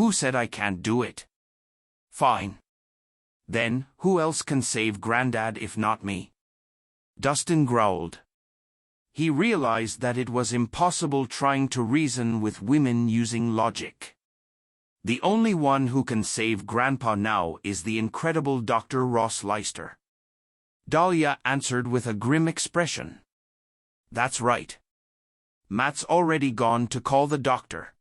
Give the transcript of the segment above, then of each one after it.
Who said I can't do it? Fine. Then, who else can save Grandad if not me? Dustin growled. He realized that it was impossible trying to reason with women using logic. The only one who can save Grandpa now is the incredible Dr. Ross Leister. Dahlia answered with a grim expression. That's right. Matt's already gone to call the doctor.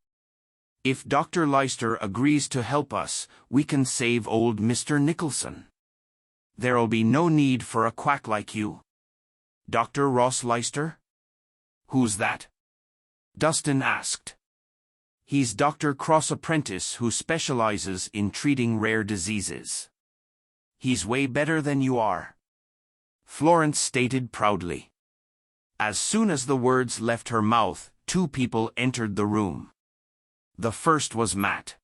If Dr. Leister agrees to help us, we can save old Mr. Nicholson. There'll be no need for a quack like you. Dr. Ross Leister? Who's that? Dustin asked. He's Dr. Cross' apprentice who specializes in treating rare diseases. He's way better than you are, Florence stated proudly. As soon as the words left her mouth, two people entered the room. The first was Matt.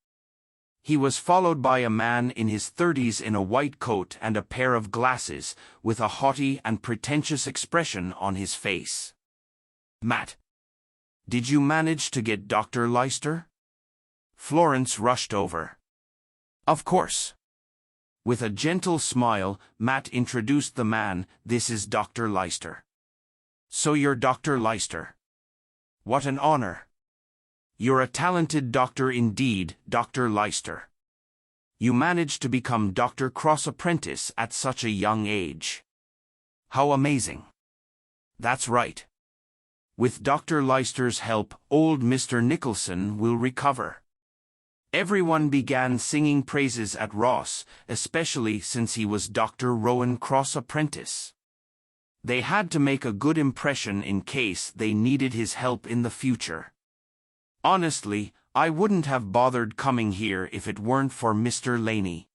He was followed by a man in his 30s in a white coat and a pair of glasses, with a haughty and pretentious expression on his face. Matt, did you manage to get Dr. Leister? Florence rushed over. Of course. With a gentle smile, Matt introduced the man. This is Dr. Leister. So you're Dr. Leister. What an honor. You're a talented doctor indeed, Dr. Leister. You managed to become Dr. Cross' apprentice at such a young age. How amazing. That's right. With Dr. Leister's help, old Mr. Nicholson will recover. Everyone began singing praises at Ross, especially since he was Dr. Rowan Cross' apprentice. They had to make a good impression in case they needed his help in the future. Honestly, I wouldn't have bothered coming here if it weren't for Mr. Laney.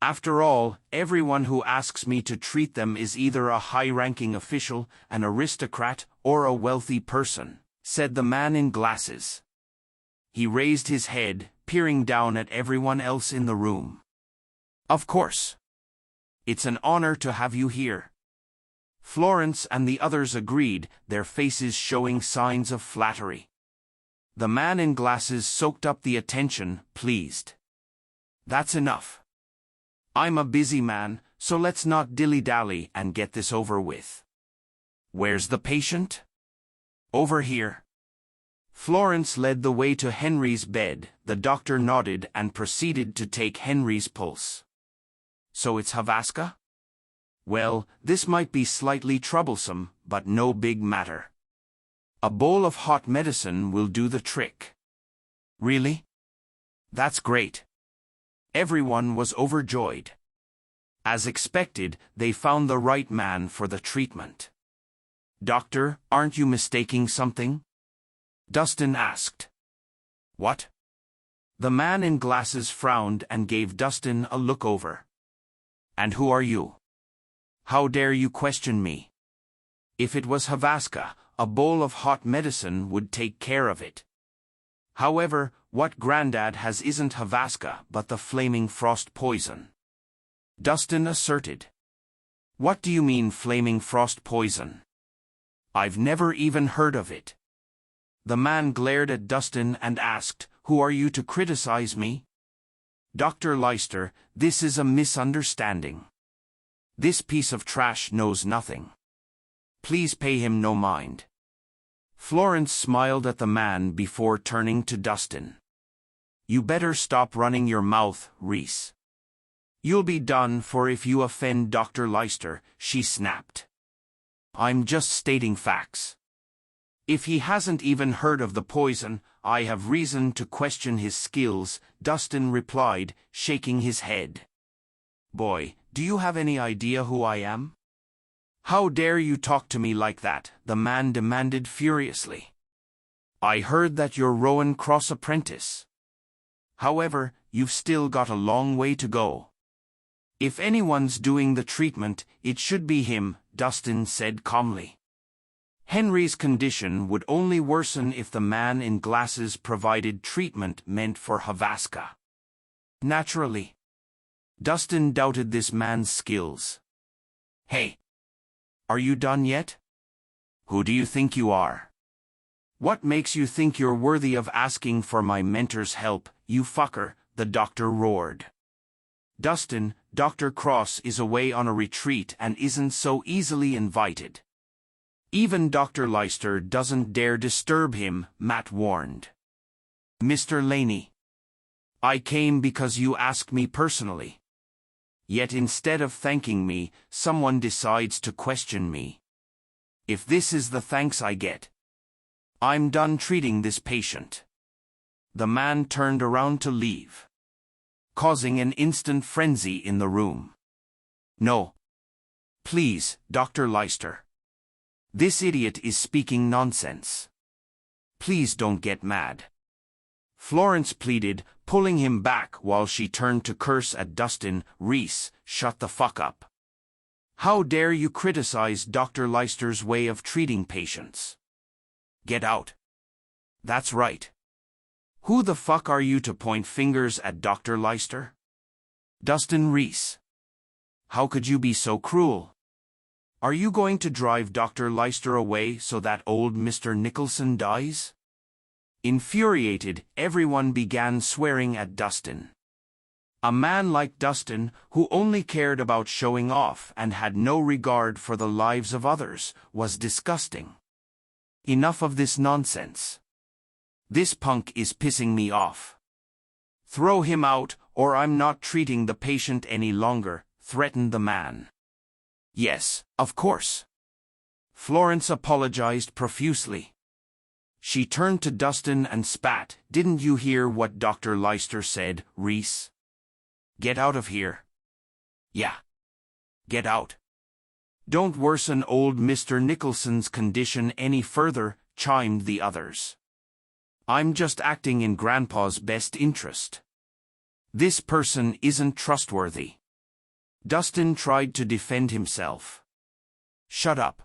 After all, everyone who asks me to treat them is either a high-ranking official, an aristocrat, or a wealthy person, said the man in glasses. He raised his head, peering down at everyone else in the room. Of course. It's an honor to have you here. Florence and the others agreed, their faces showing signs of flattery. The man in glasses soaked up the attention, pleased. That's enough. I'm a busy man, so let's not dilly-dally and get this over with. Where's the patient? Over here. Florence led the way to Henry's bed. The doctor nodded and proceeded to take Henry's pulse. So it's Havaska? Well, this might be slightly troublesome, but no big matter. A bowl of hot medicine will do the trick. Really? That's great. Everyone was overjoyed. As expected, they found the right man for the treatment. Doctor, aren't you mistaking something? Dustin asked. What? The man in glasses frowned and gave Dustin a look over. And who are you? How dare you question me? If it was Havaska, a bowl of hot medicine would take care of it. However, what Grandad has isn't Havaska but the flaming frost poison. Dustin asserted. What do you mean flaming frost poison? I've never even heard of it. The man glared at Dustin and asked, Who are you to criticize me? Dr. Leister, this is a misunderstanding. This piece of trash knows nothing. Please pay him no mind. Florence smiled at the man before turning to Dustin. You better stop running your mouth, Rhys. You'll be done for if you offend Dr. Leister, she snapped. I'm just stating facts. If he hasn't even heard of the poison, I have reason to question his skills, Dustin replied, shaking his head. Boy, do you have any idea who I am? How dare you talk to me like that? The man demanded furiously. I heard that you're Rowan Cross' apprentice. However, you've still got a long way to go. If anyone's doing the treatment, it should be him, Dustin said calmly. Henry's condition would only worsen if the man in glasses provided treatment meant for Havaska. Naturally. Dustin doubted this man's skills. Hey! Are you done yet? Who do you think you are? What makes you think you're worthy of asking for my mentor's help, you fucker? The doctor roared. Dustin, Dr. Cross is away on a retreat and isn't so easily invited. Even Dr. Leicester doesn't dare disturb him, Matt warned. Mr. Laney. I came because you asked me personally. Yet instead of thanking me, someone decides to question me. If this is the thanks I get, I'm done treating this patient. The man turned around to leave, causing an instant frenzy in the room. No. Please, Dr. Leicester. This idiot is speaking nonsense. Please don't get mad. Florence pleaded, pulling him back while she turned to curse at Dustin. Rhys, shut the fuck up. How dare you criticize Dr. Leicester's way of treating patients? Get out. That's right. Who the fuck are you to point fingers at Dr. Leicester? Dustin Rhys. How could you be so cruel? Are you going to drive Dr. Leicester away so that old Mr. Nicholson dies? Infuriated, everyone began swearing at Dustin. A man like Dustin, who only cared about showing off and had no regard for the lives of others, was disgusting. Enough of this nonsense. This punk is pissing me off. Throw him out, or I'm not treating the patient any longer, threatened the man. Yes, of course. Florence apologized profusely. She turned to Dustin and spat. Didn't you hear what Dr. Leicester said, Rhys? Get out of here. Yeah. Get out. Don't worsen old Mr. Nicholson's condition any further, chimed the others. I'm just acting in Grandpa's best interest. This person isn't trustworthy. Dustin tried to defend himself. Shut up.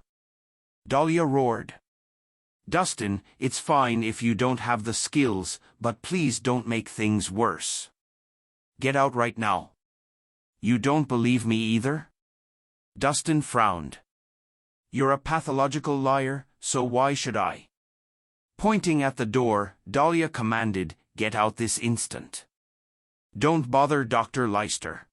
Dahlia roared. Dustin, it's fine if you don't have the skills, but please don't make things worse. Get out right now. You don't believe me either? Dustin frowned. You're a pathological liar, so why should I? Pointing at the door, Dahlia commanded, get out this instant. Don't bother Dr. Leicester.